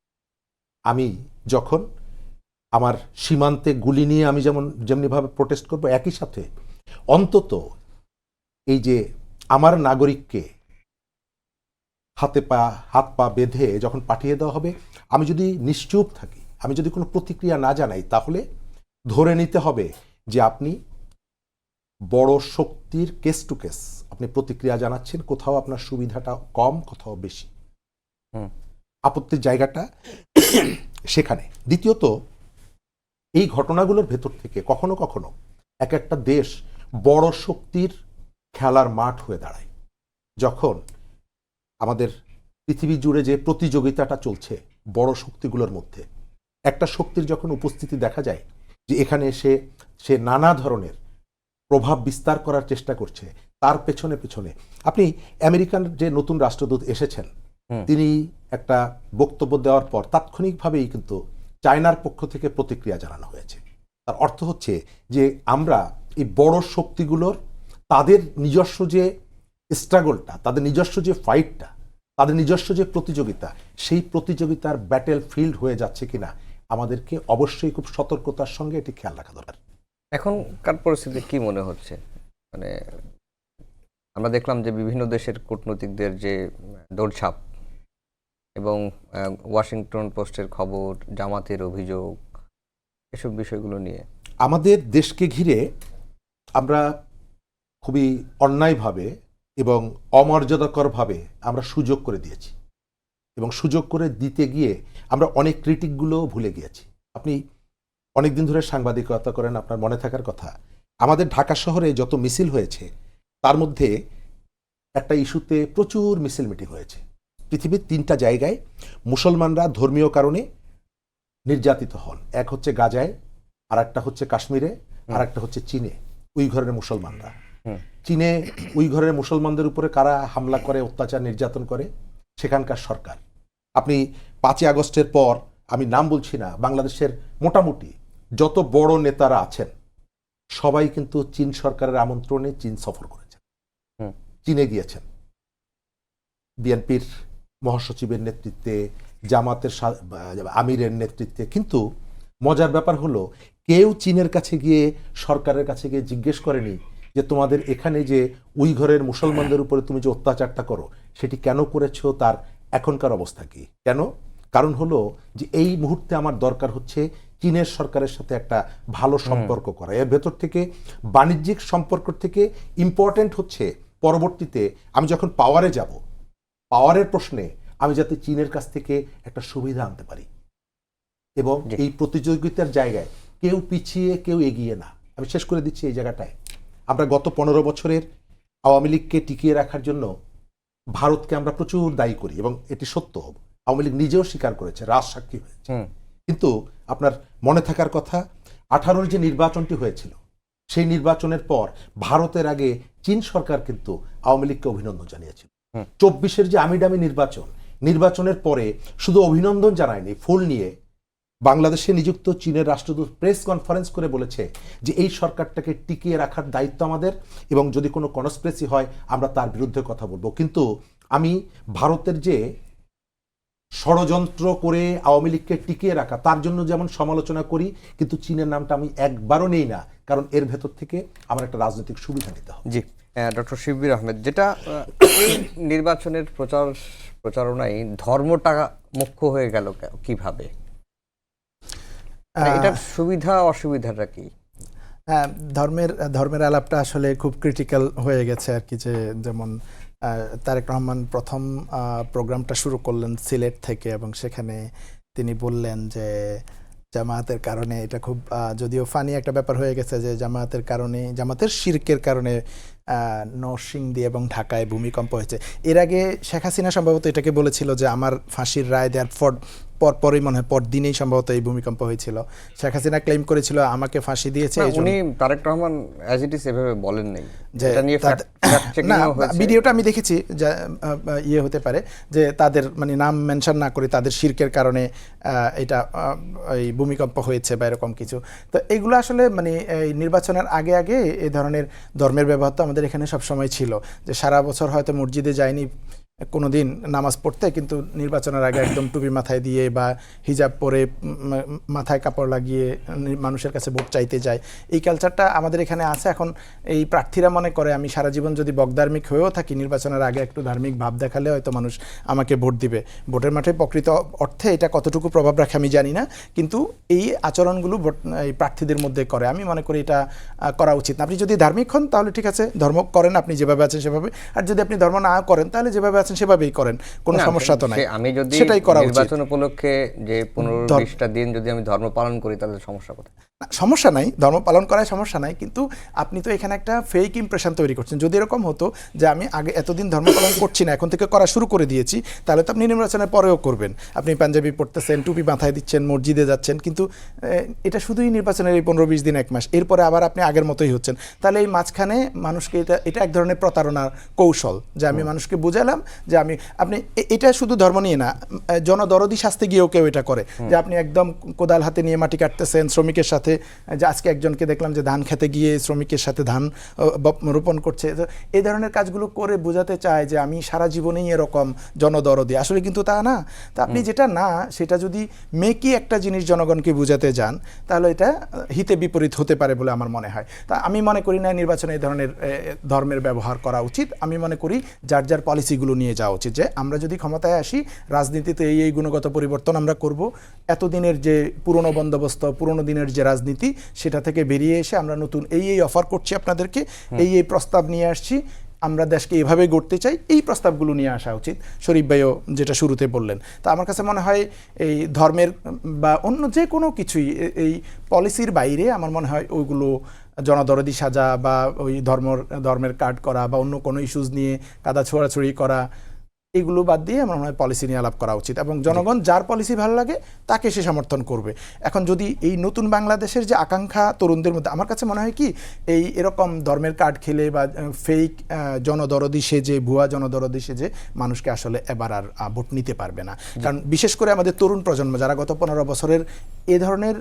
Speaker 2: আমি যখন আমার সীমান্তে গুলি নিয়ে আমি যেমনিভাবে প্রোটেস্ট করব, একই সাথে অন্তত এই যে আমার নাগরিককে হাত পা বেঁধে যখন পাঠিয়ে দেওয়া হবে, আমি যদি নিশ্চুপ থাকি, আমি যদি কোনো প্রতিক্রিয়া না জানাই, তাহলে ধরে নিতে হবে যে আপনি বড় শক্তির কেস টু কেস আপনি প্রতিক্রিয়া জানাচ্ছেন, কোথাও আপনার সুবিধাটা কম, কোথাও বেশি। আপত্তির জায়গাটা সেখানে। দ্বিতীয়ত, এই ঘটনাগুলোর ভেতর থেকে কখনো কখনো এক একটা দেশ বড় শক্তির খেলার মাঠ হয়ে দাঁড়ায়। যখন আমাদের পৃথিবী জুড়ে যে প্রতিযোগিতাটা চলছে বড় শক্তিগুলোর মধ্যে, একটা শক্তির যখন উপস্থিতি দেখা যায় যে এখানে সে নানা ধরনের প্রভাব বিস্তার করার চেষ্টা করছে, তার পেছনে পেছনে আপনি আমেরিকান যে নতুন রাষ্ট্রদূত এসেছেন, তিনি একটা বক্তব্য দেওয়ার পর তাৎক্ষণিকভাবেই কিন্তু চায়নার পক্ষ থেকে প্রতিক্রিয়া জানানো হয়েছে। তার অর্থ হচ্ছে যে আমরা এই বড় শক্তিগুলোর তাদের নিজস্ব যে স্ট্রাগলটা, তাদের নিজস্ব যে ফাইটটা, তাদের নিজস্ব যে প্রতিযোগিতা, সেই প্রতিযোগিতার ব্যাটেল ফিল্ড হয়ে যাচ্ছে কিনা আমাদেরকে অবশ্যই খুব সতর্কতার সঙ্গে এটি খেয়াল রাখা দরকার।
Speaker 1: এখনকার পরিস্থিতি কি মনে হচ্ছে? মানে আমরা দেখলাম যে বিভিন্ন দেশের কূটনৈতিকদের যে দৌড়ঝাঁপ এবং ওয়াশিংটন পোস্টের খবর, জামাতের অভিযোগ, এসব বিষয়গুলো নিয়ে
Speaker 2: আমাদের দেশকে ঘিরে আমরা খুবই অন্যায়ভাবে এবং অমর্যাদাকরভাবে আমরা সুযোগ করে দিয়েছি, এবং সুযোগ করে দিতে গিয়ে আমরা অনেক ক্রিটিকগুলো ভুলে গিয়েছি। আপনি অনেকদিন ধরে সাংবাদিকতা করেন, আপনার মনে থাকার কথা, আমাদের ঢাকা শহরে যত মিছিল হয়েছে তার মধ্যে একটা ইস্যুতে প্রচুর মিছিল মিটিং হয়েছে। পৃথিবীর 3টা জায়গায় মুসলমানরা ধর্মীয় কারণে নির্যাতিত হন। এক হচ্ছে গাজায়, আর একটা হচ্ছে কাশ্মীরে, আর একটা হচ্ছে চীনে। উইঘরের মুসলমানরা, চীনে উইঘরের মুসলমানদের উপরে কারা হামলা করে, অত্যাচার নির্যাতন করে? সেখানকার সরকার। আপনি 5ই আগস্টের পর, আমি নাম বলছি না, বাংলাদেশের মোটামুটি যত বড় নেতারা আছেন সবাই কিন্তু চীন সরকারের আমন্ত্রণে চীন সফর করেছেন, চীনে গিয়েছেন। বিএনপির মহাসচিবের নেতৃত্বে, জামাতের আমিরের নেতৃত্বে। কিন্তু মজার ব্যাপার হলো, কেউ চীনের কাছে গিয়ে, সরকারের কাছে গিয়ে জিজ্ঞেস করেনি যে তোমাদের এখানে যে উইঘরের মুসলমানদের উপরে তুমি যে অত্যাচারটা করো সেটি কেন করেছো, তার এখনকার অবস্থা কি। কেন? কারণ হলো যে এই মুহূর্তে আমার দরকার হচ্ছে চীনের সরকারের সাথে একটা ভালো সম্পর্ক করা। এর ভেতর থেকে বাণিজ্যিক সম্পর্ক থেকে ইম্পর্টেন্ট হচ্ছে পরবর্তীতে আমি যখন পাওয়ারে যাব, পাওয়ারের প্রশ্নে আমি যাতে চীনের কাছ থেকে একটা সুবিধা আনতে পারি, এবং এই প্রতিযোগিতার জায়গায় কেউ পিছিয়ে কেউ এগিয়ে না। আমি শেষ করে দিচ্ছি এই জায়গাটায়। আমরা গত 15 বছরের আওয়ামী লীগকে টিকিয়ে রাখার জন্য ভারতকে আমরা প্রচুর দায়ী করি, এবং এটি সত্য। আওয়ামী লীগ নিজেও স্বীকার করেছে, রাজসাক্ষী হয়েছে। কিন্তু আপনার মনে থাকার কথা, 18-র যে নির্বাচনটি হয়েছিল, সেই নির্বাচনের পর ভারতের আগে চীন সরকার কিন্তু আওয়ামী লীগকে অভিনন্দন জানিয়েছিল। 24-এর যে আমিডামি নির্বাচনের পরে শুধু অভিনন্দন জানায়নি, ফুল নিয়ে বাংলাদেশে নিযুক্ত চীনের রাষ্ট্রদূত প্রেস কনফারেন্স করে বলেছে যে এই সরকারটাকে টিকিয়ে রাখার দায়িত্ব আমাদের, এবং যদি কোনো কনস্পিরেসি হয় আমরা তার বিরুদ্ধে কথা বলবো। কিন্তু আমি ভারতের যে ষড়যন্ত্র করে আওয়ামী লীগকে টিকিয়ে রাখা, তার জন্য যেমন সমালোচনা করি, কিন্তু চীনের নামটা আমি একবারও নেই না, কারণ এর ভেতর থেকে আমার একটা রাজনৈতিক সুবিধা নিতে হবে।
Speaker 1: জি, ডক্টর শিববির আহমেদ, যেটা এই নির্বাচনের প্রচারণায় ধর্মটা মুখ্য হয়ে গেল কিভাবে? এটার সুবিধা অসুবিধাটা কি?
Speaker 3: ধর্মের আলাপটা আসলে খুব ক্রিটিক্যাল হয়ে গেছে আর কি। যে যেমন তারেক রহমান প্রথম প্রোগ্রামটা শুরু করলেন সিলেট থেকে, এবং সেখানে তিনি বললেন যে জামায়াতের কারণে, এটা খুব যদিও ফানি একটা ব্যাপার হয়ে গেছে, যে জামায়াতের কারণে, জামাতের শিরকের কারণে নরসিংদী এবং ঢাকায় ভূমিকম্প হয়েছে। এর আগে শেখ হাসিনা সম্ভবত এটাকে বলেছিল যে আমার ফাঁসির রায় দেওয়ার পরপরই মনে হয় পরদিনেই সম্ভবত এই ভূমিকম্প হয়েছিল। শেখ হাসিনা ক্লেম করেছিল আমাকে ফাঁসি দিয়েছে।
Speaker 1: উনি Tarique Rahman as it is এভাবে বলেন নাই।
Speaker 3: না, ভিডিওটা আমি দেখেছি, ইয়ে হতে পারে যে তাদের মানে নাম মেনশন না করে তাদের শিরকের কারণে এটা এই ভূমিকম্প হয়েছে বা এরকম কিছু। তো এগুলো আসলে মানে এই নির্বাচনের আগে আগে এই ধরনের ধর্মের ব্যবহার তো আমাদের এখানে সবসময় ছিল, যে সারা বছর হয়তো মসজিদে যায়নি, কোনোদিন নামাজ পড়তে, কিন্তু নির্বাচনের আগে একদম টুপি মাথায় দিয়ে বা হিজাব পরে মাথায় কাপড় লাগিয়ে মানুষের কাছে ভোট চাইতে যায়। এই কালচারটা আমাদের এখানে আছে। এখন এই প্রার্থীরা মনে করে আমি সারা জীবন যদি বকধার্মিক হয়েও থাকি, নির্বাচনের আগে একটু ধার্মিক ভাব দেখালে হয়তো মানুষ আমাকে ভোট দিবে। ভোটের মাঠে প্রকৃত অর্থে এটা কতটুকু প্রভাব রাখে আমি জানি না, কিন্তু এই আচরণগুলো এই প্রার্থীদের মধ্যে করে। আমি মনে করি এটা করা উচিত না। আপনি যদি ধার্মিক হন তাহলে ঠিক আছে, ধর্ম করেন, আপনি যেভাবে আছেন সেভাবে। আর যদি আপনি ধর্ম না করেন তাহলে যেভাবে আছেন সেভাবেই করেন, কোনো
Speaker 1: না,
Speaker 3: সমস্যা তো নাই।
Speaker 1: আমি যদি
Speaker 3: সেটাই করা উচিত।
Speaker 1: নির্বাচন উপলক্ষে যে 15-20টা দিন যদি আমি ধর্ম পালন করি তাহলে সমস্যা কোথায়?
Speaker 3: না, সমস্যা নাই, ধর্ম পালন করায় সমস্যা নাই, কিন্তু আপনি তো এখানে একটা ফেক ইমপ্রেশন তৈরি করছেন। যদি এরকম হতো যে আমি আগে এতদিন ধর্ম পালন করছি না, এখন থেকে করা শুরু করে দিয়েছি, তাহলে তো আপনি নির্বাচনের পরেও করবেন। আপনি পাঞ্জাবি পড়তেছেন, টুপি মাথায় দিচ্ছেন, মসজিদে যাচ্ছেন, কিন্তু এটা শুধুই নির্বাচনের এই 15-20 দিন, 1 মাস, এরপরে আবার আপনি আগের মতোই হচ্ছেন। তাহলে এই মাঝখানে মানুষকে এটা এক ধরনের প্রতারণার কৌশল, যে আমি মানুষকে বুঝালাম যে আপনি এটা শুধু ধর্ম নিয়ে না, জনদরদি শাস্তি গিয়েও কেউ এটা করে, যে আপনি একদম কোদাল হাতে নিয়ে মাটি কাটতেছেন শ্রমিকের সাথে। যে আজকে একজনকে দেখলাম যে ধান খেতে গিয়ে শ্রমিকের সাথে ধান রোপণ করছে। তো এই ধরনের কাজগুলো করে বোঝাতে চায় যে আমি সারা জীবনেই এরকম জনদরদি, আসলে কিন্তু তা না। তা আপনি যেটা না সেটা যদি মেকি একটা জিনিস জনগণকে বোঝাতে যান, তাহলে এটা হিতে বিপরীত হতে পারে বলে আমার মনে হয়। তা আমি মনে করি না নির্বাচনে এই ধরনের ধর্মের ব্যবহার করা উচিত। আমি মনে করি যার যার পলিসিগুলো নিয়ে যাওয়া উচিত, যে আমরা যদি ক্ষমতায় আসি, রাজনীতিতে এই গুণগত পরিবর্তন আমরা করব। এতদিনের যে পুরনো বন্দোবস্ত, পুরনো দিনের যে রাজনীতি, সেটা থেকে বেরিয়ে এসে আমরা নতুন এই অফার করছি আপনাদেরকে, এই প্রস্তাব নিয়ে আসছি, আমরা দেশকে এভাবে গড়তে চাই, এই প্রস্তাবগুলো নিয়ে আসা উচিত। শরীফ ভাইও যেটা শুরুতে বললেন, তা আমার কাছে মনে হয় এই ধর্মের বা অন্য যে কোনো কিছুই এই পলিসির বাইরে আমার মনে হয় ওইগুলো জনদরদি সাজা বা ওই ধর্মের কার্ড করা বা অন্য কোনো ইস্যুজ নিয়ে কাদা ছোড়াছড়ি করা, এগুলো বাদ দিয়ে আমার মনে হয় পলিসি নিয়ে আলাপ করা উচিত, এবং জনগণ যার পলিসি ভালো লাগে তাকে সে সমর্থন করবে। এখন যদি এই নতুন বাংলাদেশের যে আকাঙ্ক্ষা তরুণদের মধ্যে, আমার কাছে মনে হয় কি এরকম ধর্মের কার্ড খেলে বা ফেক জনদরদি সেজে, ভুয়া জনদরদি সেজে মানুষকে আসলে এবার আর ভোট নিতে পারবে না। কারণ বিশেষ করে আমাদের তরুণ প্রজন্ম যারা গত 15 বছরের এ ধরনের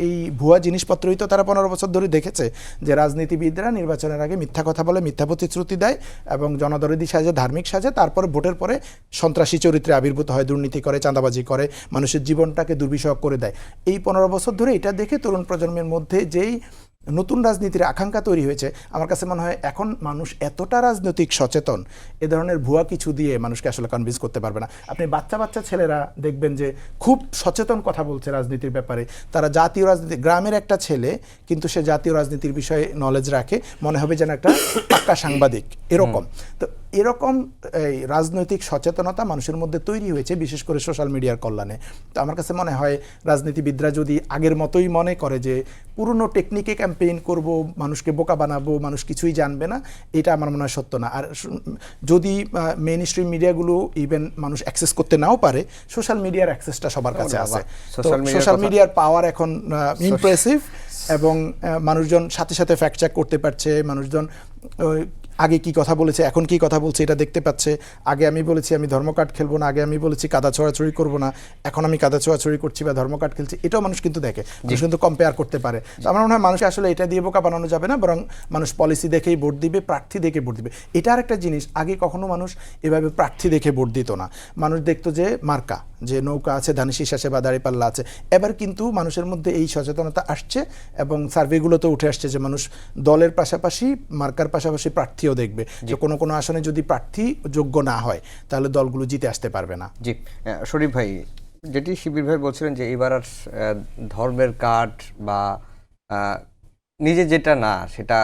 Speaker 3: এই ভুয়া জিনিসপত্রই তো তারা 15 বছর ধরে দেখেছে, যে রাজনীতিবিদরা নির্বাচনের আগে মিথ্যা কথা বলে, মিথ্যা প্রতিশ্রুতি দেয় এবং জনদরদি সাজে, ধার্মিক সাজে, তারপরে ভোটের পরে সন্ত্রাসী চরিত্রে আবির্ভূত হয়, দুর্নীতি করে, চাঁদাবাজি করে, মানুষের জীবনটাকে দুর্বিষহ করে দেয়। এই 15 বছর ধরে এটা দেখে তরুণ প্রজন্মের মধ্যে যেই নতুন রাজনীতির আকাঙ্ক্ষা তৈরি হয়েছে, আমার কাছে মনে হয় এখন মানুষ এতটা রাজনৈতিক সচেতন, এ ধরনের ভুয়া কিছু দিয়ে মানুষকে আসলে কনভিন্স করতে পারবে না। আপনি বাচ্চা ছেলেরা দেখবেন যে খুব সচেতন কথা বলছে রাজনীতির ব্যাপারে। তারা জাতীয় রাজনীতি, গ্রামের একটা ছেলে কিন্তু সে জাতীয় রাজনীতির বিষয়ে নলেজ রাখে, মনে হবে যেন একটা পাক্কা সাংবাদিক এরকম। তো এরকম এই রাজনৈতিক সচেতনতা মানুষের মধ্যে তৈরি হয়েছে, বিশেষ করে সোশ্যাল মিডিয়ার কল্যাণে। তো আমার কাছে মনে হয় রাজনীতিবিদরা যদি আগের মতোই মনে করে যে পুরনো টেকনিকে ক্যাম্পেইন করব, মানুষকে বোকা বানাবো, মানুষ কিছুই জানবে না, এটা আমার মনে হয় সত্য না। আর যদি মেইন স্ট্রিম মিডিয়াগুলো ইভেন মানুষ অ্যাক্সেস করতে নাও পারে, সোশ্যাল মিডিয়ার অ্যাক্সেসটা সবার কাছে আছে। সোশ্যাল মিডিয়ার পাওয়ার এখন ইমপ্রেসিভ, এবং মানুষজন সাথে সাথে ফ্যাক্ট চেক করতে পারছে, মানুষজন আগে কি কথা বলেছে, এখন কি কথা বলছে এটা দেখতে পাচ্ছে। আগে আমি বলেছি আমি ধর্মকার্ড খেলবো না, আগে আমি বলেছি কাদা ছোড়াছড়ি করবো না, এখন আমি কাদা ছোড়াছড়ি করছি বা ধর্মকার্ড খেলছি, এটাও মানুষ কিন্তু দেখে, মানুষ কিন্তু কম্পেয়ার করতে পারে। তো আমার মনে হয় মানুষ আসলে এটা দিয়ে বোকা বানানো যাবে না, বরং মানুষ পলিসি দেখেই ভোট দিবে, প্রার্থী দেখে ভোট দিবে। এটা আর একটা জিনিস, আগে কখনো মানুষ এভাবে প্রার্থী দেখে ভোট দিত না, মানুষ দেখতো যে মার্কা, যে নৌকা আছে, ধানের আছে বা দাঁড়িপাল্লা আছে। এবার কিন্তু মানুষের মধ্যে এই সচেতনতা আসছে, এবং সার্ভেগুলোতে উঠে আসছে যে মানুষ দলের পাশাপাশি, মার্কার পাশাপাশি প্রার্থীও দেখবে, যে কোনো আসনে যদি প্রার্থী যোগ্য না হয় তাহলে দলগুলো জিতে আসতে পারবে না।
Speaker 1: জি, শরীফ ভাই, যেটি শিবির ভাই বলছিলেন যে এবার আর ধর্মের কার্ড বা নিজে যেটা না সেটা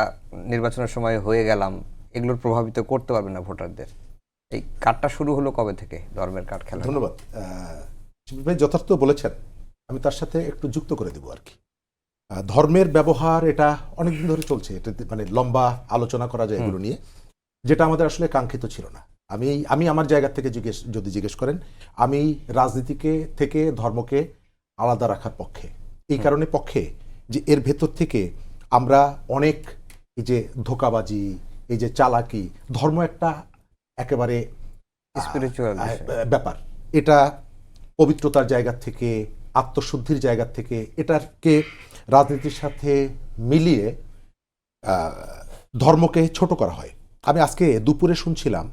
Speaker 1: নির্বাচনের সময় হয়ে গেলাম, এগুলোর প্রভাবিত করতে পারবে না ভোটারদের। এই কার্ডটা শুরু হলো কবে থেকে, ধর্মের কার্ড খেলা?
Speaker 2: ধন্যবাদ। শিবির ভাই যথার্থ বলেছেন, আমি তার সাথে একটু যুক্ত করে দেবো আর কি। ধর্মের ব্যবহার এটা অনেকদিন ধরে চলছে, এটা মানে লম্বা আলোচনা করা যায় এগুলো নিয়ে, যেটা আমাদের আসলে কাঙ্ক্ষিত ছিল না। আমি আমার জায়গা থেকে যদি জিজ্ঞেস করেন, আমি রাজনীতিকে থেকে ধর্মকে আলাদা রাখার পক্ষে। এই কারণে পক্ষে যে এর ভেতর থেকে আমরা অনেক এই যে ধোঁকাবাজি, এই যে চালাকি, ধর্ম একটা একেবারে
Speaker 1: স্পিরিচুয়াল
Speaker 2: ব্যাপার, এটা পবিত্রতার জায়গা থেকে, আত্মশুদ্ধির জায়গা থেকে এটাকে রাজনীতির সাথে মিলিয়ে ধর্মকে ছোট করা হয়। আমি আজকে দুপুরে শুনছিলাম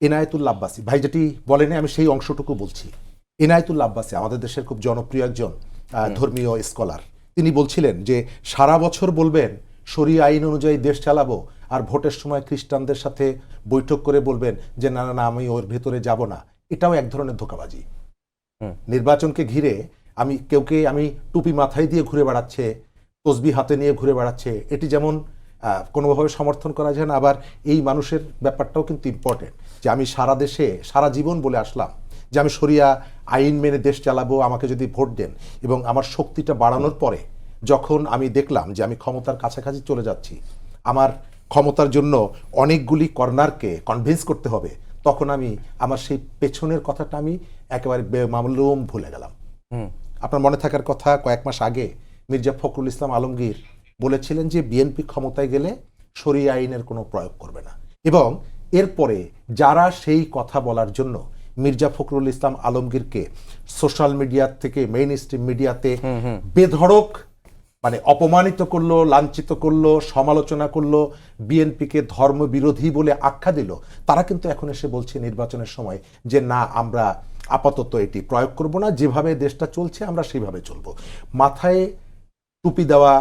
Speaker 2: এনায়েতুল্লাহ আব্বাসী ভাই যেটি বলেনি আমি সেই অংশটুকু বলছি। এনায়েতুল্লাহ আব্বাসী আমাদের দেশের খুব জনপ্রিয় একজন ধর্মীয় স্কলার। তিনি বলছিলেন যে সারা বছর বলবেন শরিয়া আইন অনুযায়ী দেশ চালাবো, আর ভোটের সময় খ্রিস্টানদের সাথে বৈঠক করে বলবেন যে না না না আমি ওর ভেতরে যাব না। এটাও এক ধরনের ধোঁকাবাজি। নির্বাচনকে ঘিরে আমি টুপি মাথায় দিয়ে ঘুরে বেড়াচ্ছে, তসবি হাতে নিয়ে ঘুরে বেড়াচ্ছে, এটি যেমন কোনোভাবে সমর্থন করা যায় না। আবার এই মানুষের ব্যাপারটাও কিন্তু ইম্পর্টেন্ট যে আমি সারা দেশে সারা জীবন বলে আসলাম যে আমি শরিয়া আইন মেনে দেশ চালাবো, আমাকে যদি ভোট দেন। এবং আমার শক্তিটা বাড়ানোর পরে যখন আমি দেখলাম যে আমি ক্ষমতার কাছাকাছি চলে যাচ্ছি, আমার ক্ষমতার জন্য অনেকগুলি কর্নারকে কনভিন্স করতে হবে, তখন আমি আমার সেই পেছনের কথাটা আমি একেবারে বেমালুম ভুলে গেলাম। আপনার মনে থাকার কথা কয়েক মাস আগে মির্জা ফখরুল ইসলাম আলমগীর বলেছিলেন যে বিএনপি ক্ষমতায় গেলে শরিয়া আইনের কোনো প্রয়োগ করবে না। এবং এরপরে যারা সেই কথা বলার জন্য মির্জা ফখরুল ইসলাম আলমগীরকে সোশ্যাল মিডিয়া থেকে মেইন স্ট্রিম মিডিয়াতে বেধড়ক মানে অপমানিত করলো, লাঞ্ছিত করলো, সমালোচনা করলো, বিএনপিকে ধর্মবিরোধী বলে আখ্যা দিল, তারা কিন্তু এখন এসে বলছে নির্বাচনের সময় যে না আমরা আপাতত এটি প্রয়োগ করব না, যেভাবে দেশটা চলছে আমরা সেইভাবে চলব। মাথায় টুপি দেওয়া,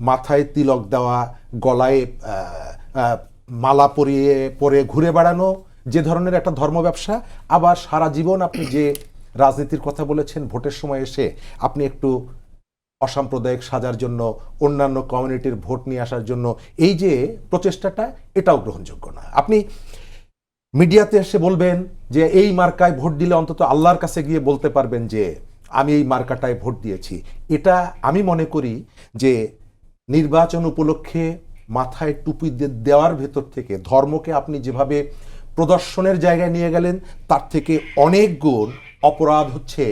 Speaker 2: মাথায় তিলক দেওয়া, গলায় মালা পরে ঘুরে বেড়ানো যে ধরনের একটা ধর্ম ব্যবসা, আবার সারা জীবন আপনি যে রাজনীতির কথা বলেছেন ভোটের সময় এসে আপনি একটু অসাম্প্রদায়িক সাজার জন্য, অন্যান্য কমিউনিটির ভোট নিয়ে আসার জন্য এই যে প্রচেষ্টাটা, এটাও গ্রহণযোগ্য না। আপনি মিডিয়াতে এসে বলবেন যে এই মার্কায় ভোট দিলে অন্তত আল্লাহর কাছে গিয়ে বলতে পারবেন যে আমি এই মার্কাটায় ভোট দিয়েছি। এটা আমি মনে করি যে নির্বাচন উপলক্ষে মাথায় টুপি দেওয়ার ভেতর থেকে ধর্মকে আপনি যেভাবে প্রদর্শনের জায়গায় নিয়ে গেলেন, তার থেকে অনেক গুণ অপরাধ হচ্ছে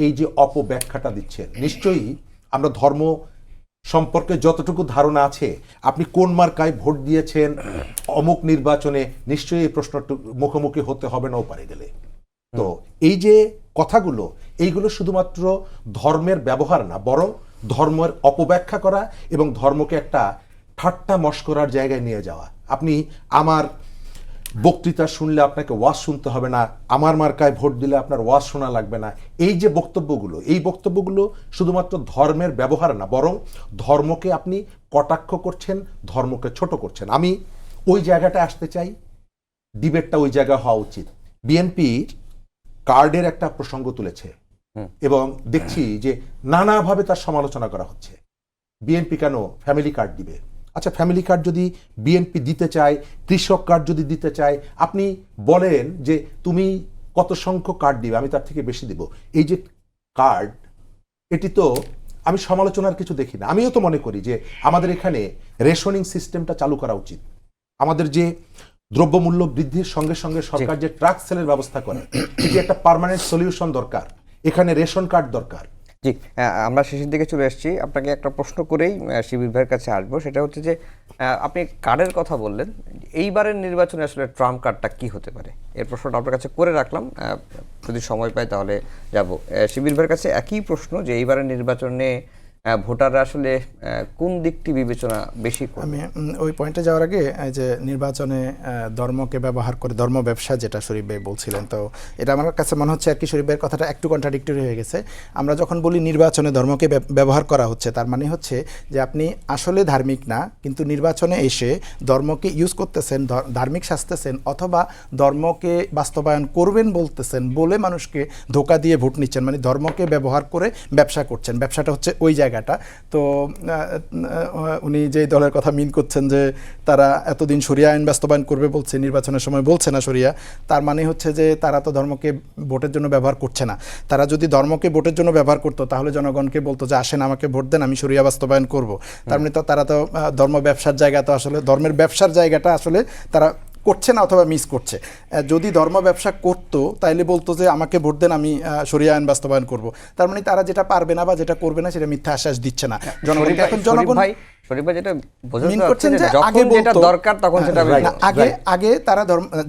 Speaker 2: এই যে অপব্যাখ্যাটা দিচ্ছেন। নিশ্চয়ই আমরা ধর্ম সম্পর্কে যতটুকু ধারণা আছে, আপনি কোন মার্কায় ভোট দিয়েছেন অমুক নির্বাচনে, নিশ্চয়ই এই প্রশ্নটা মুখোমুখি হতে হবে না ওপারে গেলে। তো এই যে কথাগুলো, এইগুলো শুধুমাত্র ধর্মের ব্যবহার না, বরং ধর্মের অপব্যাখ্যা করা এবং ধর্মকে একটা ঠাট্টা মশকরার জায়গায় নিয়ে যাওয়া। আপনি আমার বক্তৃতা শুনলে আপনাকে ওয়াজ শুনতে হবে না, আমার মার্কায় ভোট দিলে আপনার ওয়াজ শোনা লাগবে না, এই যে বক্তব্যগুলো, এই বক্তব্যগুলো শুধুমাত্র ধর্মের ব্যবহার না, বরং ধর্মকে আপনি কটাক্ষ করছেন, ধর্মকে ছোট করছেন। আমি ওই জায়গাটা আসতে চাই, ডিবেটটা ওই জায়গায় হওয়া উচিত। বিএনপির কার্ডের একটা প্রসঙ্গ তুলেছে এবং দেখছি যে নানাভাবে তার সমালোচনা করা হচ্ছে। বিএনপি কেন ফ্যামিলি কার্ড দিবে? আচ্ছা, ফ্যামিলি কার্ড যদি বিএনপি দিতে চায়, কৃষক কার্ড যদি দিতে চায়, আপনি বলেন যে তুমি কত সংখ্যক কার্ড দিবে, আমি তার থেকে বেশি দিব। এই যে কার্ড, এটি তো আমি সমালোচনার কিছু দেখি না। আমিও তো মনে করি যে আমাদের এখানে রেশনিং সিস্টেমটা চালু করা উচিত। আমাদের যে দ্রব্যমূল্য বৃদ্ধির সঙ্গে সঙ্গে সরকার যে ট্রাক সেলের ব্যবস্থা করে, এটি একটা পার্মানেন্ট সলিউশন দরকার। এখানে রেশন কার্ড দরকার।
Speaker 1: জি, আমরা শেষের দিকে চলে এসেছি। আপনাকে একটা প্রশ্ন করেই শিবির ভাইয়ের কাছে আসবো। সেটা হচ্ছে যে আপনি কার্ডের কথা বললেন, এইবারের নির্বাচনে আসলে ট্রাম্প কার্ডটা কি হতে পারে, এর প্রশ্নটা আপনার কাছে করে রাখলাম। যদি সময় পাই তাহলে যাব। শিবির ভাইয়ের কাছে একই প্রশ্ন যে এইবারের নির্বাচনে ভোটাররা আসলে কোন দিকটি বিবেচনা বেশি করবে?
Speaker 3: আমি ওই পয়েন্টে যাওয়ার আগে যে নির্বাচনে ধর্মকে ব্যবহার করে ধর্ম ব্যবসা, যেটা শরীফ ভাই বলছিলেন, তো এটা আমার কাছে মনে হচ্ছে আর কি শরীফ ভাইয়ের কথাটা একটু কন্ট্রাডিক্টরি হয়ে গেছে। আমরা যখন বলি নির্বাচনে ধর্মকে ব্যবহার করা হচ্ছে, তার মানে হচ্ছে যে আপনি আসলে ধার্মিক না, কিন্তু নির্বাচনে এসে ধর্মকে ইউজ করতেছেন, ধার্মিক সাজতেছেন, অথবা ধর্মকে বাস্তবায়ন করবেন বলতেছেন বলে মানুষকে ধোকা দিয়ে ভোট নিচ্ছেন, মানে ধর্মকে ব্যবহার করে ব্যবসা করছেন। ব্যবসাটা হচ্ছে ওই জায়গাটা। তো উনি যে দলের কথা মিন করছেন যে তারা এতদিন শরিয়া আইন বাস্তবায়ন করবে বলছে, নির্বাচনের সময় বলছে না শরিয়া, তার মানে হচ্ছে যে তারা তো ধর্মকে ভোটের জন্য ব্যবহার করছে না। তারা যদি ধর্মকে ভোটের জন্য ব্যবহার করতো তাহলে জনগণকে বলতো যে আসেন আমাকে ভোট দেন, আমি শরিয়া বাস্তবায়ন করব। তার মানে তো তারা তো ধর্ম ব্যবসার জায়গা, তো আসলে ধর্মের ব্যবসার জায়গাটা আসলে তারা করছে না অথবা মিস করছে। যদি ধর্ম ব্যবসা করতো তাইলে বলতো যে আমাকে ভোট দেন, আমি শরিয়া আইন বাস্তবায়ন করব। তার মানে তারা যেটা পারবে না বা যেটা করবে না সেটা মিথ্যা আশ্বাস দিচ্ছে না জনগণকে। এখন জনগণ
Speaker 1: যেটা বোঝাচ্ছেন যে যখন যেটা দরকার তখন সেটা
Speaker 3: আগে তারা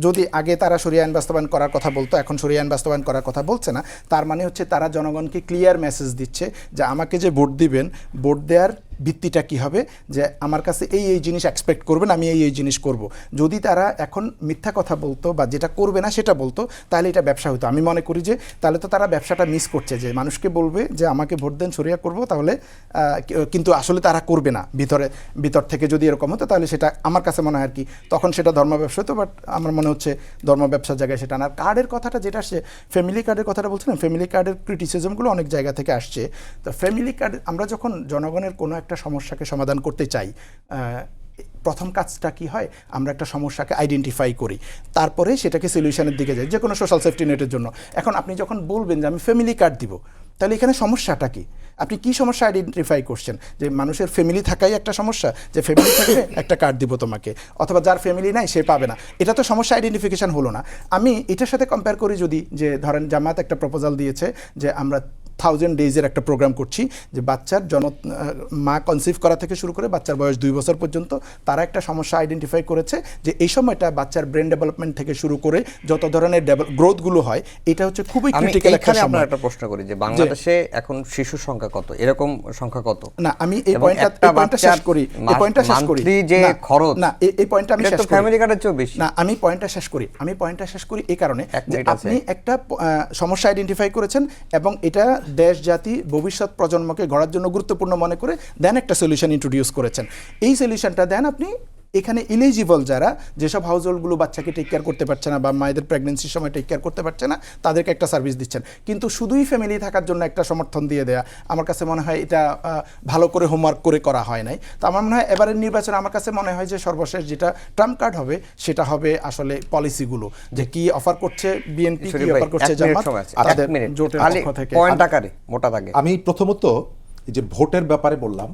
Speaker 3: যদি আগে তারা শরিয়া আইন বাস্তবায়ন করার কথা বলতো, এখন শরিয়া আইন বাস্তবায়ন করার কথা বলছে না। তার মানে হচ্ছে তারা জনগণকে ক্লিয়ার মেসেজ দিচ্ছে যে আমাকে যে ভোট দিবেন, ভোট দেওয়ার ভিত্তিটা কি হবে যে আমার কাছে এই জিনিস এক্সপেক্ট করবেন, আমি এই জিনিস করব। যদি তারা এখন মিথ্যা কথা বলতো বা যেটা করবে না সেটা বলতো, তাহলে এটা ব্যবসা হতো। আমি মনে করি যে তাহলে তো তারা ব্যবসাটা মিস করছে, যে মানুষকে বলবে যে আমাকে ভোট দেন শরিয়া করব, তাহলে কিন্তু আসলে তারা করবে না। ভিতর থেকে যদি এরকম হতো তাহলে সেটা আমার কাছে মনে হয় আর কি তখন সেটা ধর্ম ব্যবসা হতো। বাট আমার মনে হচ্ছে ধর্ম ব্যবসার জায়গায় সেটা না। আর কার্ডের কথাটা যেটা আসছে, ফ্যামিলি কার্ডের কথাটা বলছিলাম, ফ্যামিলি কার্ডের ক্রিটিসিজমগুলো অনেক জায়গা থেকে আসছে। তো ফ্যামিলি কার্ড আমরা যখন জনগণের কোনো একটা সমস্যাকে সমাধান করতে চাই, প্রথম কাজটা কি হয়, আমরা একটা সমস্যাকে আইডেন্টিফাই করি, তারপরে সেটাকে সলিউশনের দিকে যাই, যে কোনো সোশ্যাল সেফটি নেটের জন্য। এখন আপনি যখন বলবেন যে আমি ফ্যামিলি কার্ড দিব, তাহলে এখানে সমস্যাটা কি? আপনি কি সমস্যা আইডেন্টিফাই করছেন? যে মানুষের ফ্যামিলি থাকাই একটা সমস্যা, যে ফ্যামিলি থাকলে একটা কার্ড দিব তোমাকে, অথবা যার ফ্যামিলি নাই সে পাবে না, এটা তো সমস্যা আইডেন্টিফিকেশন হলো না। আমি এটার সাথে কম্পেয়ার করি যদি, যে ধরেন জামাত একটা প্রপোজাল দিয়েছে যে আমরা 1000 ডেজের একটা প্রোগ্রাম করছি, যে বাচ্চার মা কনসিভ করা থেকে শুরু করে বাচ্চার বয়স 2 বছর পর্যন্ত তারা একটা সমস্যা আইডেন্টিফাই করেছে, যে এই সময়টা বাচ্চার ব্রেন ডেভেলপমেন্ট থেকে শুরু করে যত ধরনের গ্রোথগুলো হয়, এটা হচ্ছে খুবই ক্রিটিক্যাল একটা সময়।
Speaker 1: আমরা একটা প্রশ্ন করি যে বাংলাদেশে এখন শিশু সংখ্যা কত, এরকম সংখ্যা কত?
Speaker 3: না, আমি এই পয়েন্টটা শেষ করি, এই পয়েন্টটা শেষ করি।
Speaker 1: যে খরচ,
Speaker 3: না, এই পয়েন্টটা আমি শেষ করি।
Speaker 1: ফ্যামিলি কার্ডের চেয়ে বেশি।
Speaker 3: না, আমি পয়েন্টটা শেষ করি এই কারণে যে আপনি একটা সমস্যা আইডেন্টিফাই করেছেন এবং এটা দেশ জাতি ভবিষ্যৎ প্রজন্মকে গড়ার জন্য গুরুত্বপূর্ণ মনে করে দেন একটা সলিউশন ইন্ট্রোডিউস করেছেন। এই সলিউশনটা দেন আপনি এখানে ইলিজিবল যারা, যেসব হাউসহোল্ডগুলো বাচ্চাকে টেক কেয়ার করতে পারছে না বা মায়েদের প্রেগনেন্সির সময় টেক কেয়ার করতে পারছে না, তাদেরকে একটা সার্ভিস দিচ্ছেন। কিন্তু শুধুই ফ্যামিলি থাকার জন্য একটা সমর্থন দিয়ে দেয়া, আমার কাছে মনে হয় এটা ভালো করে হোমওয়ার্ক করে করা হয় নাই। তো আমার মনে হয় এবারের নির্বাচনে আমার কাছে মনে হয় যে সর্বশেষ যেটা ট্রাম্প কার্ড হবে সেটা হবে আসলে পলিসিগুলো, যে কি অফার করছে বিএনপি, কি অফার করছে জামাত, তাদের জোটের পক্ষ থেকে।
Speaker 1: পয়েন্ট আকারে মোটা দাগে
Speaker 2: আমি প্রথমত এই যে ভোটের ব্যাপারে বললাম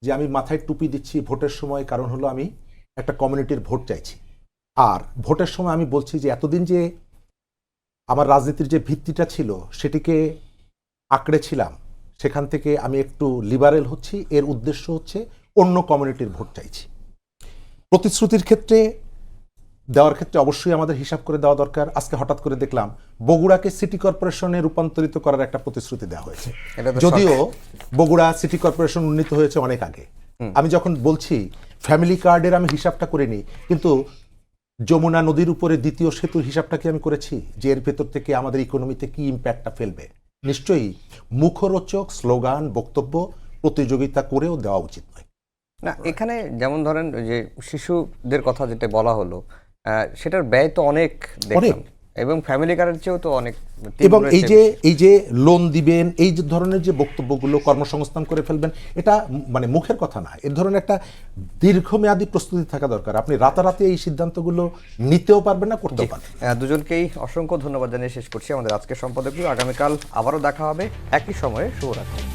Speaker 2: যে আমি মাথায় টুপি দিচ্ছি ভোটের সময়, কারণ হলো আমি একটা কমিউনিটির ভোট চাইছি। আর ভোটের সময় আমি বলছি যে এতদিন যে আমার রাজনীতির যে ভিত্তিটা ছিল সেটিকে আঁকড়েছিলাম, সেখান থেকে আমি একটু লিবারেল হচ্ছি। এর উদ্দেশ্য হচ্ছে অন্য কমিউনিটির ভোট চাইছি। প্রতিশ্রুতির ক্ষেত্রে দেওয়ার ক্ষেত্রে অবশ্যই আমাদের হিসাব করে দেওয়া দরকার। আজকে হঠাৎ করে দেখলাম বগুড়াকে সিটি কর্পোরেশনে রূপান্তরিত করার একটা প্রতিশ্রুতি দেওয়া হয়েছে, যদিও বগুড়া সিটি কর্পোরেশন উন্নীত হয়েছে অনেক আগে। আমি যখন বলছি ফ্যামিলি কার্ডের আমি হিসাবটা করিনি, কিন্তু যমুনা নদীর উপরে দ্বিতীয় সেতুর হিসাবটা কি আমি করেছি, যে এর ভেতর থেকে আমাদের ইকোনমিতে কি ইম্প্যাক্টটা ফেলবে। নিশ্চয়ই মুখরোচক স্লোগান বক্তব্য প্রতিযোগিতা করেও দেওয়া উচিত নয়।
Speaker 1: না, এখানে যেমন ধরেন যে শিশুদের কথা যেটা বলা হলো, সেটার ব্যয় তো অনেক দেখলাম, এবং ফ্যামিলি কার্ডের চেয়েও তো অনেক।
Speaker 2: এবং এই যে লোন দিবেন, এই যে ধরনের যে বক্তব্যগুলো, কর্মসংস্থান করে ফেলবেন, এটা মানে মুখের কথা না। এর ধরনের একটা দীর্ঘমেয়াদী প্রস্তুতি থাকা দরকার। আপনি রাতারাতি এই সিদ্ধান্তগুলো নিতেও পারবেন না, করতেও পারবেন।
Speaker 1: দুজনকেই অসংখ্য ধন্যবাদ জানিয়ে শেষ করছি আমাদের আজকের সম্পাদকীয়। আগামীকাল আবারও দেখা হবে একই সময়ে। শুভরাত্রি।